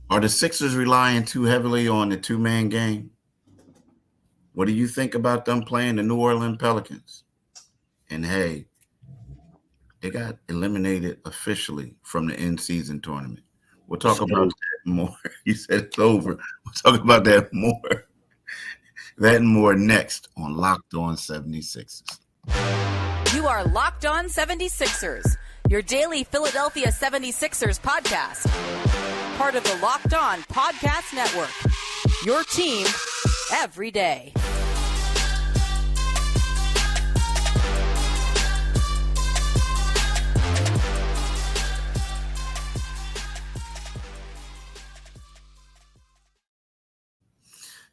Are the Sixers relying too heavily on the two-man game? What do you think about them playing the New Orleans Pelicans? And hey, they got eliminated officially from the in-season tournament. We'll talk It's about over. that more. You said it's over. We'll talk about that more. That and more next on Locked On 76ers. You are Locked On 76ers, your daily Philadelphia 76ers podcast. Part of the Locked On Podcast Network. Your team every day.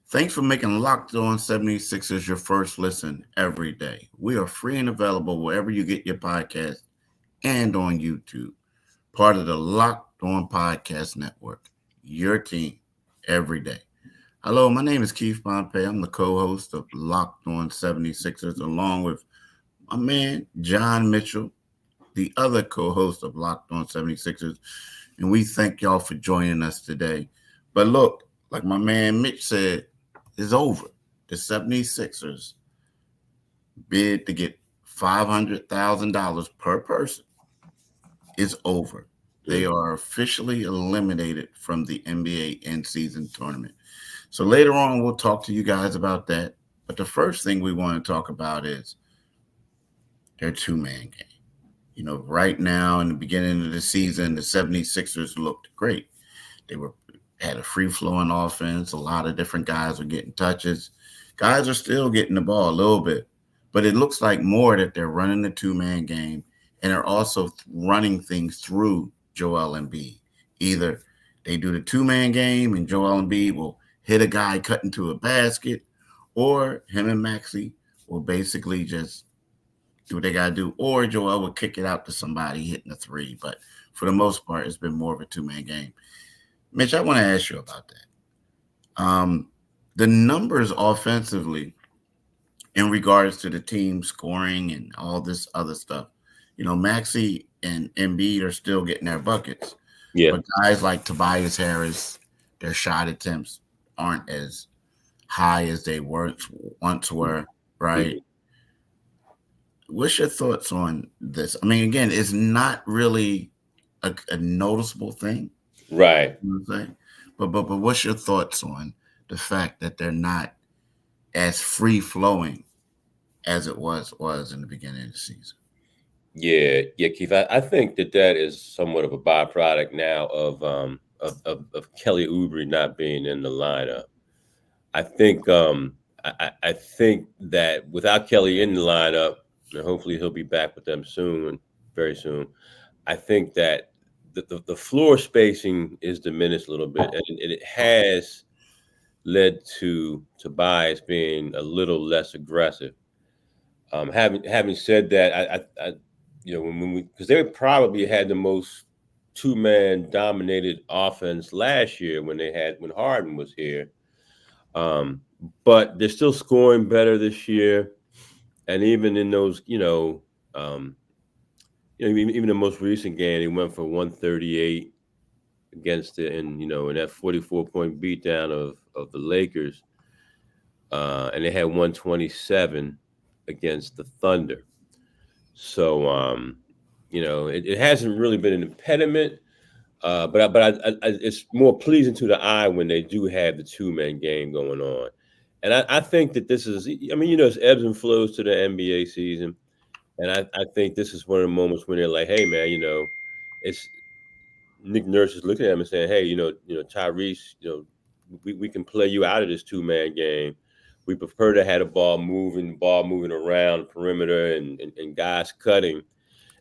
Thanks for making Locked On 76ers your first listen every day. We are free and available wherever you get your podcast and on YouTube. Part of the Locked On Podcast Network. Your team every day. Hello, my name is Keith Pompey. I'm the co-host of Locked On 76ers along with my man John Mitchell, the other co-host of Locked On 76ers. And we thank y'all for joining us today. But look, like my man Mitch said, it's over. The 76ers bid to get $500,000 per person is over. They are officially eliminated from the NBA in-season tournament. So later on, we'll talk to you guys about that. But the first thing we want to talk about is their two-man game. You know, right now in the beginning of the season, the 76ers looked great. They had a free-flowing offense. A lot of different guys were getting touches. Guys are still getting the ball a little bit, but it looks like more that they're running the two-man game and they're also running things through Joel Embiid. Either they do the two-man game and Joel Embiid will hit a guy cut into a basket, or him and Maxey will basically just do what they got to do, or Joel will kick it out to somebody hitting a three. But for the most part, it's been more of a two-man game. Mitch, I want to ask you about that. The numbers offensively in regards to the team scoring and all this other stuff, you know, Maxey and Embiid are still getting their buckets. Yeah. But guys like Tobias Harris, their shot attempts aren't as high as they once were, right? Mhm. What's your thoughts on this? I mean, again, it's not really a noticeable thing, Right. you know what I'm saying? But what's your thoughts on the fact that they're not as free flowing as it was in the beginning of the season? Yeah, Keith. I think that is somewhat of a byproduct now of Kelly Oubre not being in the lineup. I think I think that without Kelly in the lineup, and hopefully he'll be back with them soon, very soon. I think that the floor spacing is diminished a little bit, and it has led to Tobias being a little less aggressive. Having said that, I you know when we because they probably had the most two-man dominated offense last year when Harden was here. Um, but they're still scoring better this year, and even in those even the most recent game, he went for 138 against it, and in that 44-point beatdown of the Lakers, and they had 127 against the Thunder. So it hasn't really been an impediment, it's more pleasing to the eye when they do have the two-man game going on. And I think that this is, I mean, it's ebbs and flows to the NBA season. And I think this is one of the moments when they're like, hey, man, it's Nick Nurse is looking at him and saying, hey, Tyrese, we can play you out of this two-man game. We prefer to have ball moving around the perimeter and guys cutting.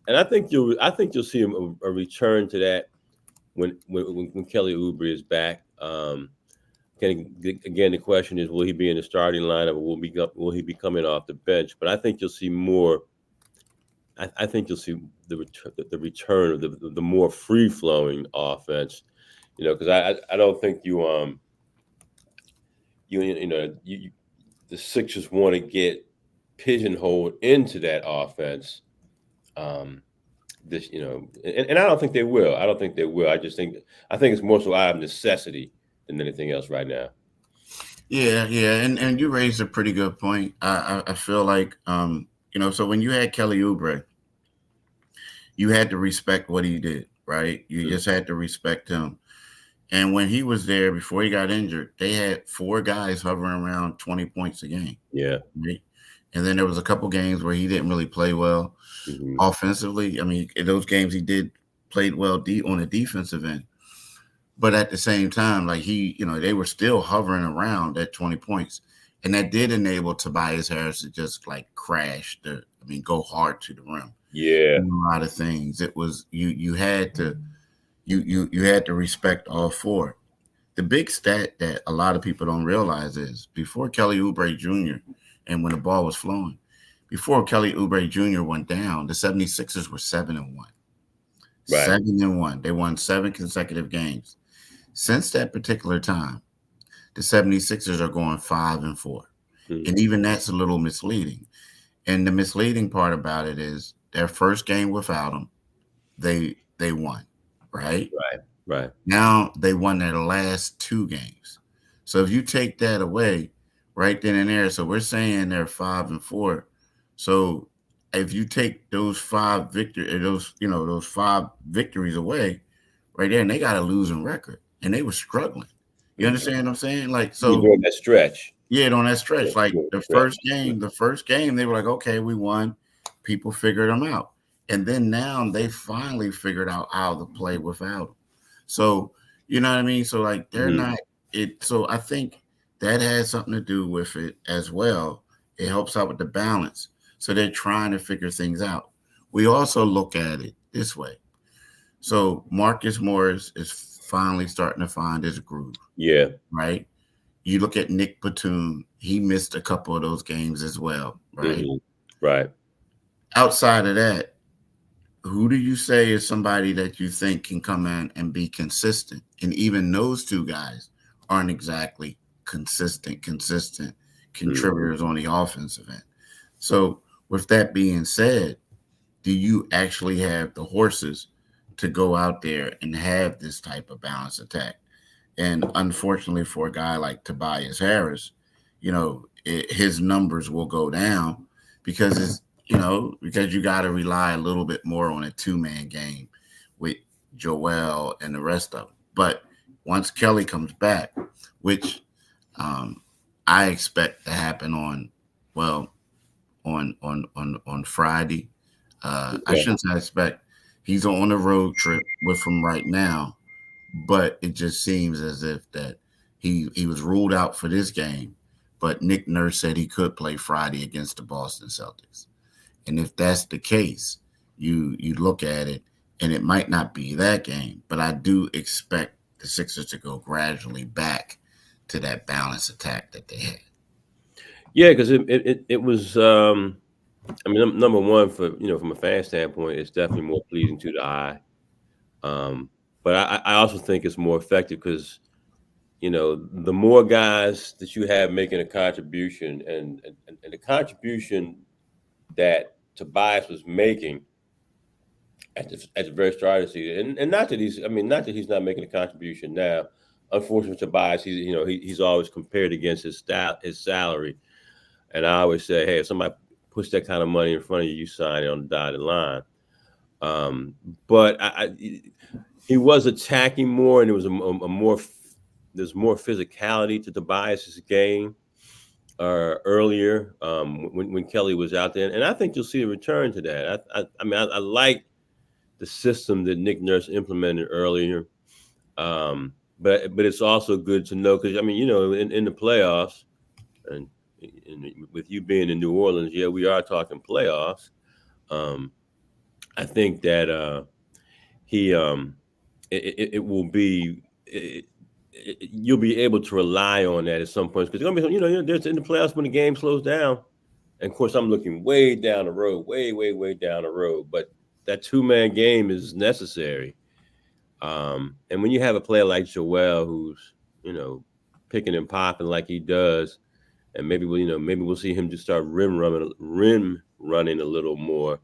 And I think you'll see a return to that when Kelly Oubre is back. Again, the question is, will he be in the starting lineup, or will he be coming off the bench? But I think you'll see more. I think you'll see the return of the more free flowing offense. Because I don't think the Sixers want to get pigeonholed into that offense. Um, this, and I don't think they will. I don't think they will. I think it's more so out of necessity than anything else right now. Yeah, and you raised a pretty good point. I feel like so when you had Kelly Oubre, you had to respect what he did, right? You just had to respect him. And when he was there before he got injured, they had 4 guys hovering around 20 points a game. Yeah. Right? And then there was a couple games where he didn't really play well offensively. I mean, in those games he played well on the defensive end. But at the same time, like they were still hovering around at 20 points. And that did enable Tobias Harris to just like go hard to the rim. Yeah. A lot of things. It was you had to you had to respect all 4. The big stat that a lot of people don't realize is before Kelly Oubre Jr. and when the ball was flowing, before Kelly Oubre Jr. went down, the 76ers were 7-1. Right. 7-1. They won 7 consecutive games. Since that particular time, the 76ers are going 5-4. And even that's a little misleading. And the misleading part about it is their first game without him, they won, right? Right. Now they won their last 2 games. So if you take that away right then and there, so we're saying they're 5-4. So if you take those 5 those 5 victories away right there, and they got a losing record and they were struggling. You understand what I'm saying? Like, so during that stretch. Yeah, on that stretch. Yeah, like the first game, they were like, okay, we won. People figured them out. And then now they finally figured out how to play without them. So, you know what I mean? So like they're not it. So I think that has something to do with it as well. It helps out with the balance. So they're trying to figure things out. We also look at it this way. So Marcus Morris is finally starting to find his groove. Yeah. Right. You look at Nick Batum, he missed a couple of those games as well, right? Right. Outside of that, who do you say is somebody that you think can come in and be consistent? And even those 2 guys aren't exactly consistent contributors on the offensive end. So with that being said, do you actually have the horses to go out there and have this type of balanced attack? And unfortunately for a guy like Tobias Harris, his numbers will go down because because you got to rely a little bit more on a 2-man game with Joel and the rest of them. But once Kelly comes back, which I expect to happen on Friday. I shouldn't say I expect. He's on a road trip with him right now. But it just seems as if that he was ruled out for this game. But Nick Nurse said he could play Friday against the Boston Celtics. And if that's the case, you look at it, and it might not be that game. But I do expect the Sixers to go gradually back to that balanced attack that they had. Yeah, because it was number one from a fan standpoint, it's definitely more pleasing to the eye. But I also think it's more effective because, the more guys that you have making a contribution and the contribution that Tobias was making at the very start of the season, and not that he's not making a contribution now. Unfortunately, Tobias, he's always compared against his salary, and I always say, hey, if somebody puts that kind of money in front of you, you sign it on the dotted line. But he was attacking more, and there was there's more physicality to Tobias's game earlier when Kelly was out there, and I think you'll see a return to that. I like the system that Nick Nurse implemented earlier, but it's also good to know because in the playoffs, and with you being in New Orleans, yeah, we are talking playoffs. I think that it will be. You'll be able to rely on that at some points because there's gonna be there's in the playoffs when the game slows down, and of course I'm looking way down the road, way down the road. But that 2-man game is necessary, and when you have a player like Joel who's picking and popping like he does, and maybe we'll see him just start rim running a little more.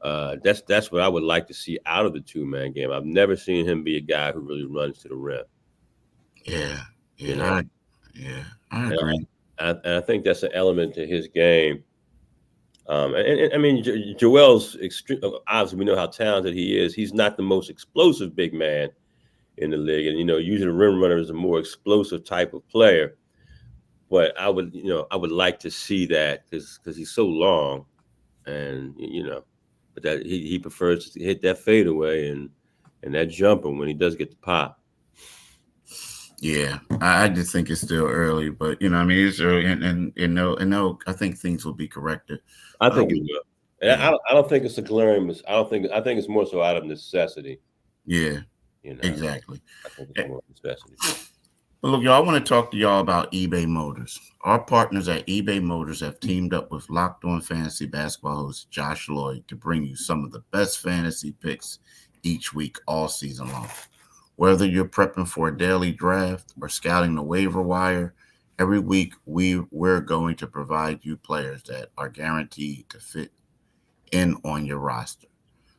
That's what I would like to see out of the 2-man game. I've never seen him be a guy who really runs to the rim. Yeah, You know, I agree. and I think that's an element to his game. And I mean, Joel's extreme. Obviously, we know how talented he is. He's not the most explosive big man in the league, and usually the rim runner is a more explosive type of player. But I would like to see that because he's so long, and but that he prefers to hit that fadeaway and that jumper when he does get the pop. Yeah, I just think it's still early, but I mean, it's early, and I think things will be corrected. I think it will. And Yeah. I don't think it's a glaring. I think it's more so out of necessity. Yeah, exactly. I think it's more necessity. But look, y'all, I want to talk to y'all about eBay Motors. Our partners at eBay Motors have teamed up with Locked On Fantasy Basketball host Josh Lloyd to bring you some of the best fantasy picks each week all season long. Whether you're prepping for a daily draft or scouting the waiver wire, every week we're going to provide you players that are guaranteed to fit in on your roster.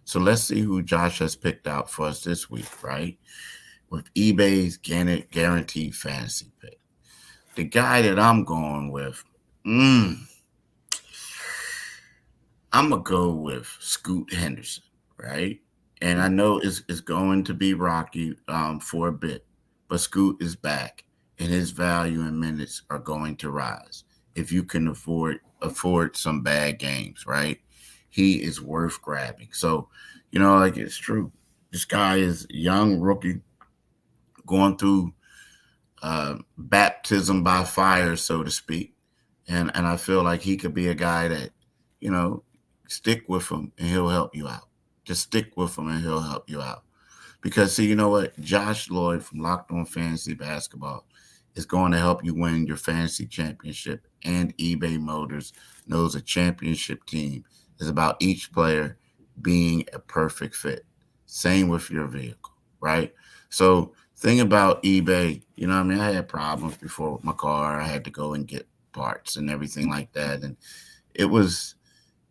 So let's see who Josh has picked out for us this week, right? With eBay's guaranteed fantasy pick. The guy that I'm going with, I'm going to go with Scoot Henderson, right? And I know it's going to be rocky for a bit, but Scoot is back, and his value and minutes are going to rise. If you can afford some bad games, right? He is worth grabbing. So, it's true. This guy is a young rookie going through baptism by fire, so to speak. And I feel like he could be a guy that, stick with him and he'll help you out. Just stick with him and he'll help you out. Because, see, you know what? Josh Lloyd from Locked On Fantasy Basketball is going to help you win your fantasy championship. And eBay Motors knows a championship team is about each player being a perfect fit. Same with your vehicle, right? So thing about eBay, I had problems before with my car. I had to go and get parts and everything like that. And it was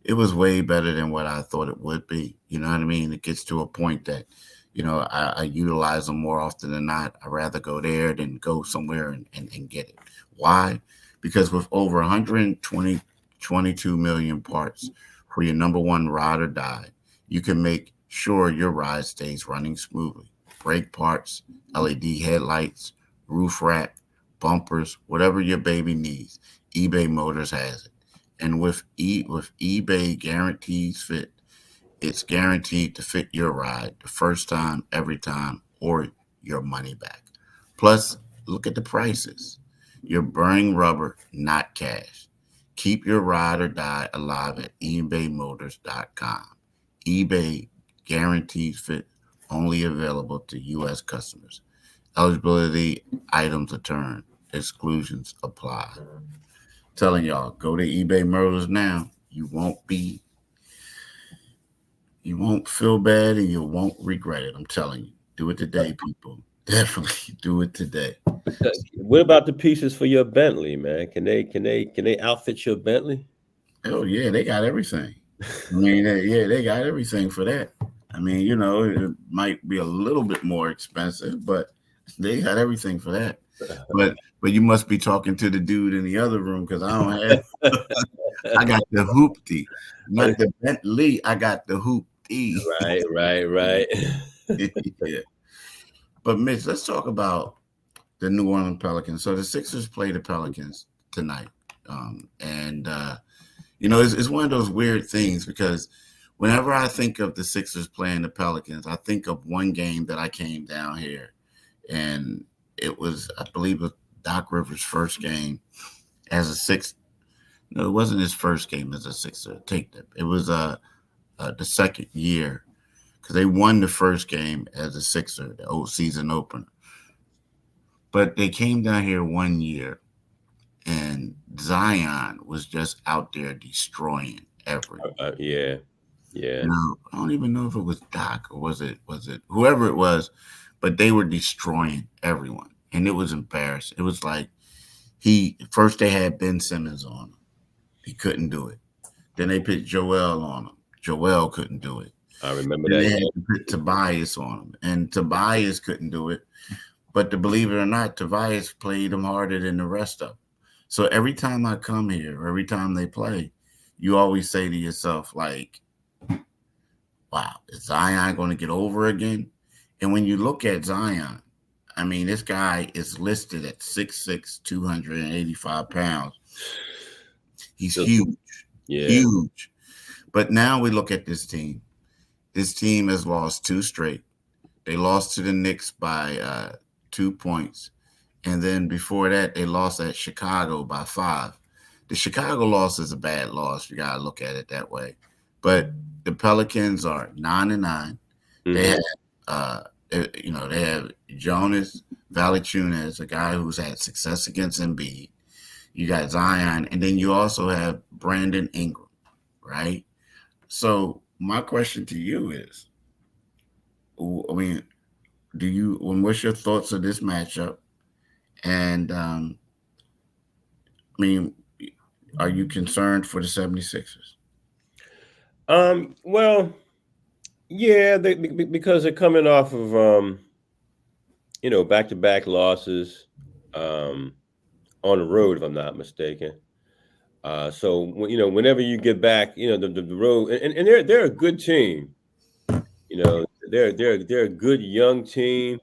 way better than what I thought it would be. You know what I mean? It gets to a point that, I utilize them more often than not. I'd rather go there than go somewhere and get it. Why? Because with over 22 million parts for your number one ride or die, you can make sure your ride stays running smoothly. Brake parts, LED headlights, roof rack, bumpers, whatever your baby needs, eBay Motors has it. And with eBay Guarantees Fit, it's guaranteed to fit your ride the first time, every time, or your money back. Plus, look at the prices. You're burning rubber, not cash. Keep your ride or die alive at ebaymotors.com. eBay Guarantees Fit, only available to U.S. customers. Eligibility items return. Exclusions apply. Telling y'all, go to eBay Motors now. You won't feel bad and you won't regret it. I'm telling you. Do it today, people. Definitely do it today. What about the pieces for your Bentley, man? Can they outfit your Bentley? Oh yeah, they got everything. I mean, they got everything for that. I mean, it might be a little bit more expensive, but they got everything for that. But you must be talking to the dude in the other room because I don't have. I got the hoopty, not the Bentley. I got the hoopty. Right. Yeah. But Mitch, let's talk about the New Orleans Pelicans. So the Sixers play the Pelicans tonight, and it's one of those weird things because whenever I think of the Sixers playing the Pelicans, I think of one game that I came down here, and it was, I believe, it was Doc Rivers' first game as a Sixer. No, it wasn't his first game as a Sixer. It was the second year because they won the first game as a Sixer, the old season opener. But they came down here one year, and Zion was just out there destroying everyone. Yeah. Now, I don't even know if it was Doc or was it whoever it was, but they were destroying everyone, and it was embarrassing. It was like first they had Ben Simmons on him. He couldn't do it. Then they put Joel on him. Joel couldn't do it. I remember And that. they had to put Tobias on him, and Tobias couldn't do it. But to believe it or not, Tobias played him harder than the rest of them. So every time I come here, or every time they play, you always say to yourself, like, wow, is Zion going to get over again? And when you look at Zion, I mean, this guy is listed at 6'6", 285 pounds. He's huge, huge. But now we look at this team. This team has lost 2 straight. They lost to the Knicks by 2 points. And then before that, they lost at Chicago by 5. The Chicago loss is a bad loss. You got to look at it that way. But the Pelicans are 9-9. Mm-hmm. They have, they have Jonas Valanciunas, a guy who's had success against Embiid. You got Zion, and then you also have Brandon Ingram, right? So my question to you is, I mean, what's your thoughts of this matchup? And, I mean, are you concerned for the 76ers? Well, yeah, because they're coming off of, back-to-back losses on the road, if I'm not mistaken. So, whenever you get back, the road, and they're a good team. They're a good young team.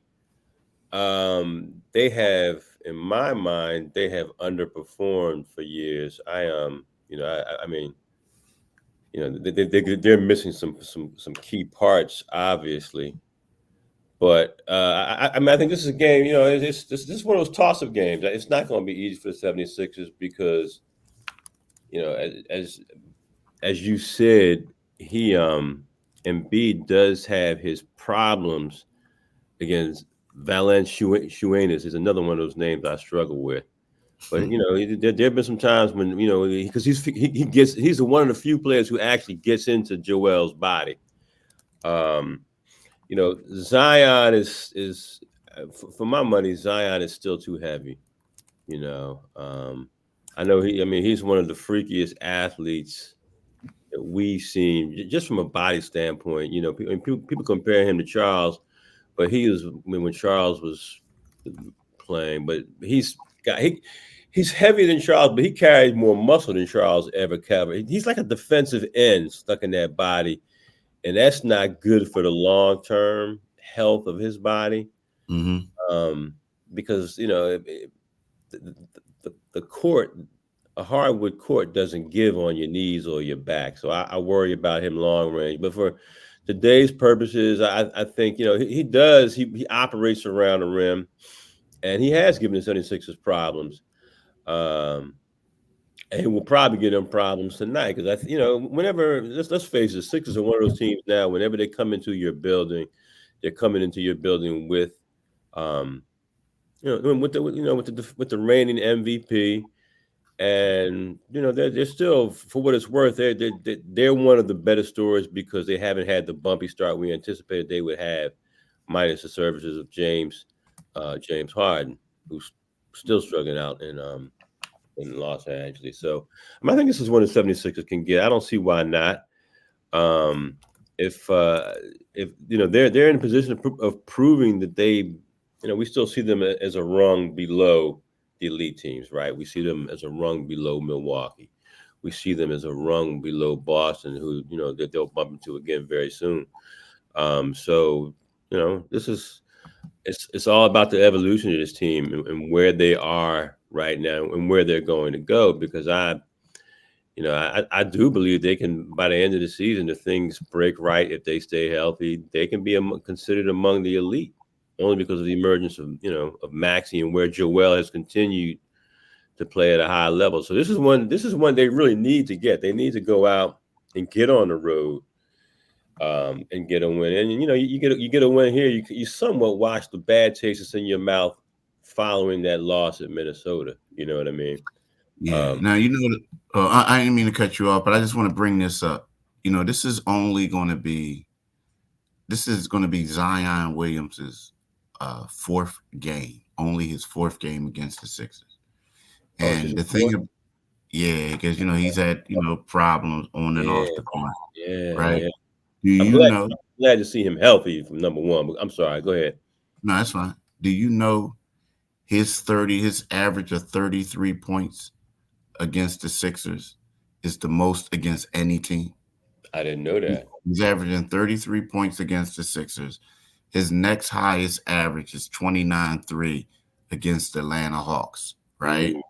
They have, in my mind, they have underperformed for years. They're missing some key parts, obviously. But I think this is a game. This is one of those toss-up games. It's not going to be easy for the 76ers because, as you said, Embiid does have his problems against Valanciunas. Is another one of those names I struggle with. But there have been some times when because he's one of the few players who actually gets into Joel's body. Zion is for my money, Zion is still too heavy. I know he's one of the freakiest athletes that we've seen just from a body standpoint. People compare him to Charles, but when Charles was playing, but he's heavier than Charles, but he carries more muscle than Charles ever carried. He's like a defensive end stuck in that body. And that's not good for the long-term health of his body, because the court, a hardwood court, doesn't give on your knees or your back. So I worry about him long range. But for today's purposes, I think he operates around the rim, and he has given the 76ers problems. And we'll probably get them problems tonight because whenever let's face it, Sixers are one of those teams now. Whenever they come into your building, they're coming into your building with, with the reigning MVP, and they're still, for what it's worth, they're one of the better stories because they haven't had the bumpy start we anticipated they would have, minus the services of James Harden, who's still struggling out in Los Angeles. So I think this is one the 76ers can get. I don't see why not. If they're in a position of proving that they, we still see them as a rung below the elite teams, right? We see them as a rung below Milwaukee. We see them as a rung below Boston, who that they'll bump into again very soon. So this is it's all about the evolution of this team and where they are right now and where they're going to go, because I do believe they can, by the end of the season, if things break right, if they stay healthy, they can be considered among the elite, only because of the emergence of Maxey and where Joel has continued to play at a high level. So this is one they really need to get. They need to go out and get on the road and get a win. And you get a win here, you somewhat wash the bad taste that's in your mouth following that loss at Minnesota. You know what I mean? Yeah. Now, I didn't mean to cut you off, but I just want to bring this up. This is going to be Zion Williams's fourth game, only his fourth game against the Sixers. And the thing, Yeah, because he's had problems on and off Yeah, the court, yeah, right? yeah. Do I'm you glad know? glad to see him healthy from number one. But I'm sorry. Go ahead. No, that's fine. Do you know his average of 33 points against the Sixers is the most against any team? I didn't know that. He's averaging 33 points against the Sixers. His next highest average is 29-3 against the Atlanta Hawks, right? Mm,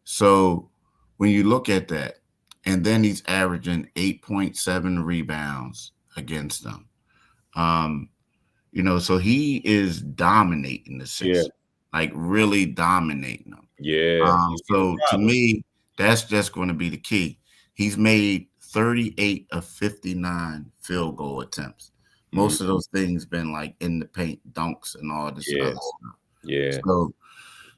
So when you look at that, and then he's averaging 8.7 rebounds against them. Um, so he is dominating the yeah, Sixers, like really dominating them. yeah. He's a So to problem. me, that's just going to be the key. He's made 38 of 59 field goal attempts. Mm, Most of those things been like in the paint dunks and all this yeah, other stuff. yeah,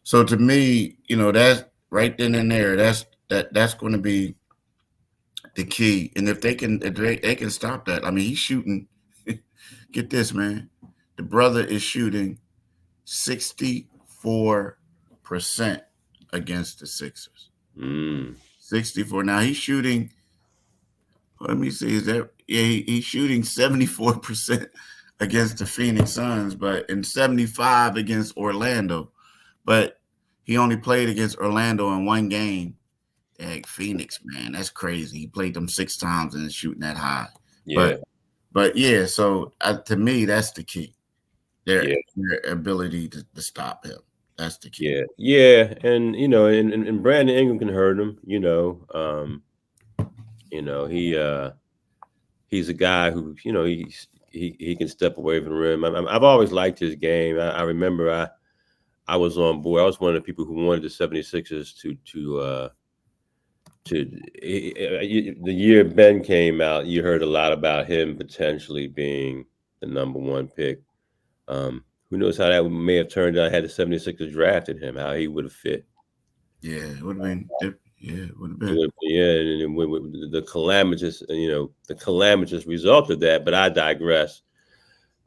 So to me, that's right then and there. That's going to be the key. And if they can stop that, I mean, he's shooting. Get this, man. The brother is shooting 64% against the Sixers. mm, 64. Now he's shooting. Let me see. Is that he's shooting 74% against the Phoenix Suns, but in 75 against Orlando. But he only played against Orlando in one game. Heck, Phoenix, man, that's crazy. He played them 6 times and is shooting that high. yeah, But yeah. So to me, that's the key. Their yeah, their ability to stop him. That's the key. yeah, yeah. And and Brandon Ingram can hurt him. He's a guy who he can step away from the rim. I've always liked his game. I remember I was on board. I was one of the people who wanted the 76ers the year Ben came out. You heard a lot about him potentially being the number one pick. Who knows how that may have turned out had the 76ers drafted him, how he would have fit. Yeah, it would have been. Yeah, it would have It been. would, yeah, and the calamitous, the calamitous result of that. But I digress.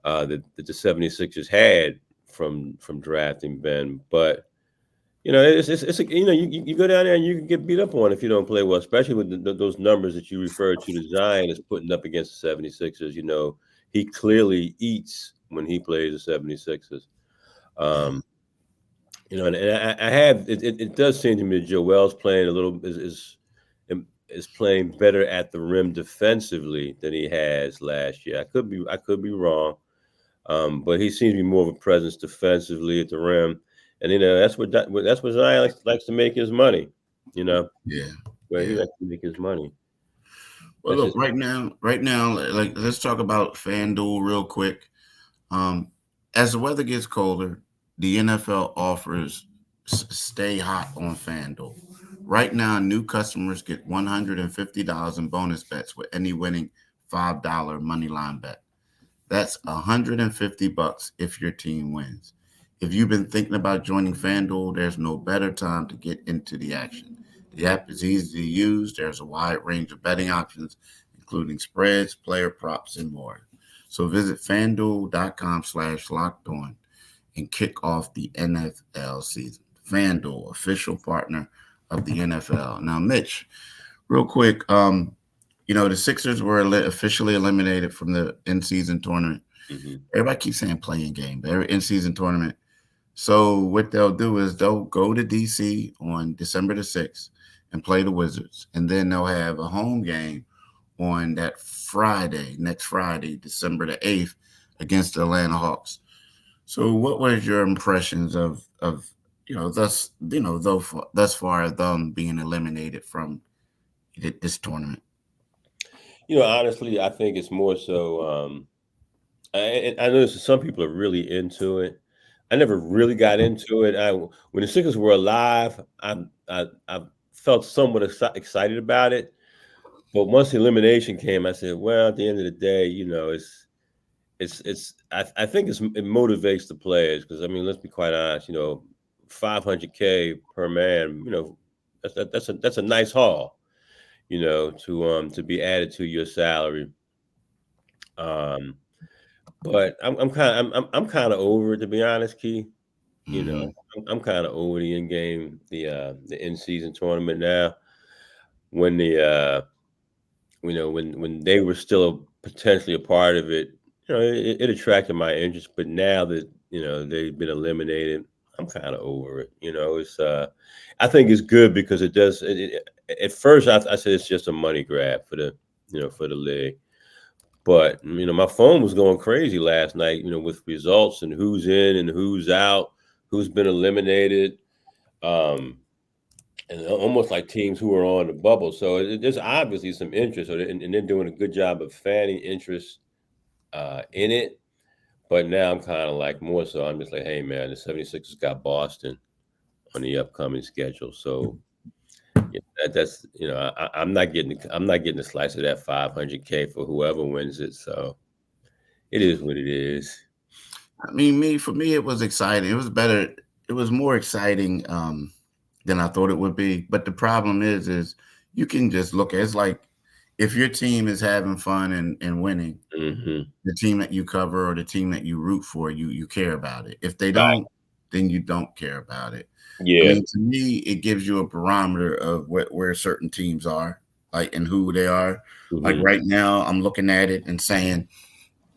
That the 76ers had from drafting Ben, but it's you go down there and you can get beat up on if you don't play well, especially with those numbers that you referred to that Zion is putting up against the 76ers. He clearly eats when he plays the 76ers. Um, and I have it does seem to me that Joel's playing a little is playing better at the rim defensively than he has last year. I could be wrong, but he seems to be more of a presence defensively at the rim, and that's what Zion likes to make his money. You know Yeah, where he yeah. likes to make his money. Well, That's look, just right now, like let's talk about FanDuel real quick. Um, as the weather gets colder, the NFL offers stay hot on FanDuel. Right now, new customers get $150 in bonus bets with any winning $5 money line bet. That's $150 if your team wins. If you've been thinking about joining FanDuel, there's no better time to get into the action. The app is easy to use. There's a wide range of betting options, including spreads, player props, and more. So visit fanduel.com/locked on and kick off the NFL season. FanDuel, official partner of the NFL. Now, Mitch, real quick, the Sixers were officially eliminated from the in-season tournament. mhm. Everybody keeps saying playing game, but every in-season tournament. So what they'll do is they'll go to DC on December the 6th and play the Wizards, and then they'll have a home game on that Friday, next Friday, December the 8th, against the Atlanta Hawks. So what was your impressions of thus far them being eliminated from this tournament? Honestly, I think it's more so. I know some people are really into it. I never really got into it. When the Sixers were alive, I felt somewhat excited about it. But once the elimination came, I said, well, at the end of the day, it's I think it motivates the players because I mean, let's be quite honest, 500K per man, that's a nice haul, to be added to your salary. Um, but I'm kind of I'm kind of over it to be honest, Key. You know, Mm-hmm. I'm kind of over the in game, the in season tournament now. when the when they were still potentially a part of it, it attracted my interest. But now that they've been eliminated, I'm kind of over it. It's I think it's good because it does. At first, I said it's just a money grab for the for the league. But my phone was going crazy last night. With results and who's in and who's out, who's been eliminated. And almost like teams who are on the bubble. So there's obviously some interest, and they're doing a good job of fanning interest in it. But now I'm kind of like more so I'm just like, hey, man, the 76ers got Boston on the upcoming schedule. So that's I'm not getting a slice of that $500K for whoever wins it. So it is what it is. I mean, for me, it was exciting. It was better. It was more exciting than I thought it would be. But the problem is you can just look at it's like if your team is having fun and winning, the team that you cover or the team that you root for, you care about it. If they don't, then you don't care about it. Yeah. I mean, to me, it gives you a barometer of where certain teams are, like and who they are. Like right now, I'm looking at it and saying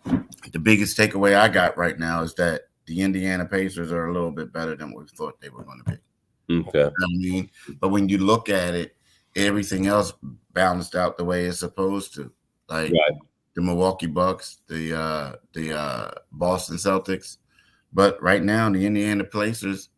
the biggest takeaway I got right now is that the Indiana Pacers are a little bit better than we thought they were going to be. Okay. You know what I mean? But when you look at it, everything else balanced out the way it's supposed to. Like the Milwaukee Bucks, the Boston Celtics. But right now, the Indiana Pacers,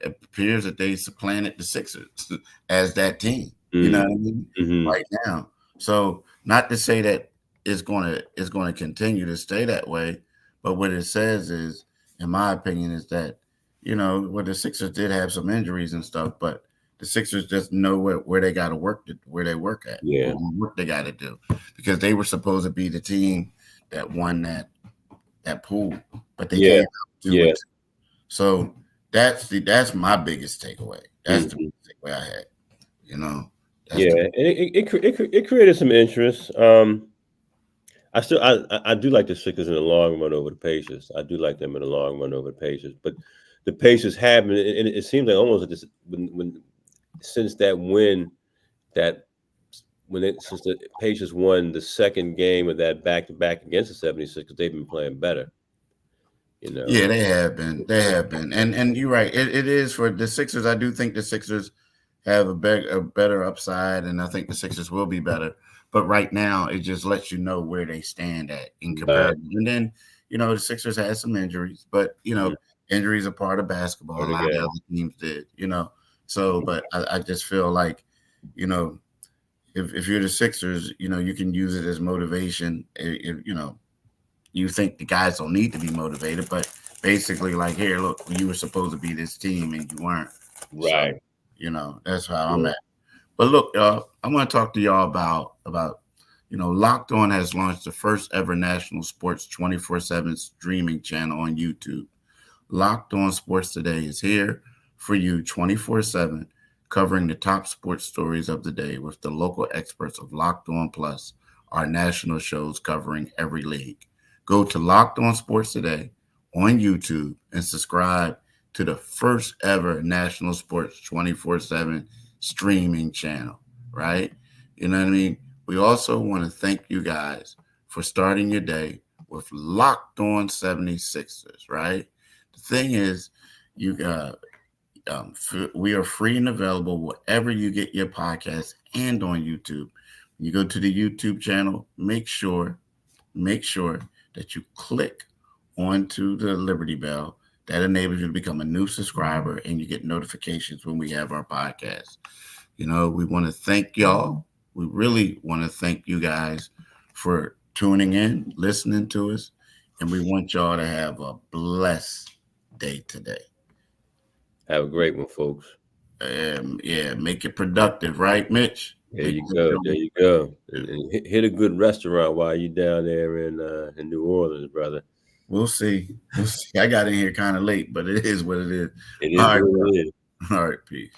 it appears that they supplanted the Sixers as that team. You know what I mean? Right now. So not to say that it's going to continue to stay that way, but what it says is, in my opinion, is that the Sixers did have some injuries and stuff, but the Sixers just know where they got to work, where they work at, what work they got to do, because they were supposed to be the team that won that pool, but they came out 2-2. So that's my biggest takeaway. That's the biggest takeaway I had. And it created some interest. I do like the Sixers in the long run over the Pacers. I do like them in the long run over the Pacers, but the Pacers have, and it seems like almost just since that win, since the Pacers won the second game of that back-to-back against the 76ers, they've been playing better. Yeah, they have been, and you're right. It is for the Sixers. I do think the Sixers have a better upside, and I think the Sixers will be better. But right now, it just lets you know where they stand at in comparison. And then, the Sixers had some injuries, but injuries are part of basketball. A lot of other teams did, So, but I just feel like, if you're the Sixers, you can use it as motivation. If you think the guys don't need to be motivated, but basically, like, here, look, you were supposed to be this team and you weren't. Right. So, that's how I'm at. But look, I want to talk to y'all about Locked On has launched the first ever national sports 24/7 streaming channel on YouTube. Locked On Sports Today is here for you 24/7, covering the top sports stories of the day with the local experts of Locked On Plus, our national shows covering every league. Go to Locked On Sports Today on YouTube and subscribe to the first ever national sports 24/7 streaming channel, right? You know what I mean? We also want to thank you guys for starting your day with Locked On 76ers, right? The thing is, we are free and available wherever you get your podcasts and on YouTube. When you go to the YouTube channel, make sure that you click onto the Liberty Bell. That enables you to become a new subscriber and you get notifications when we have our podcast. We want to thank y'all. We really want to thank you guys for tuning in, listening to us, and we want y'all to have a blessed day today. Have a great one, folks. Make it productive, right, Mitch? There you go. And hit a good restaurant while you're down there in New Orleans, brother. We'll see. I got in here kind of late, but it is what it is. It is what it is. All right, peace.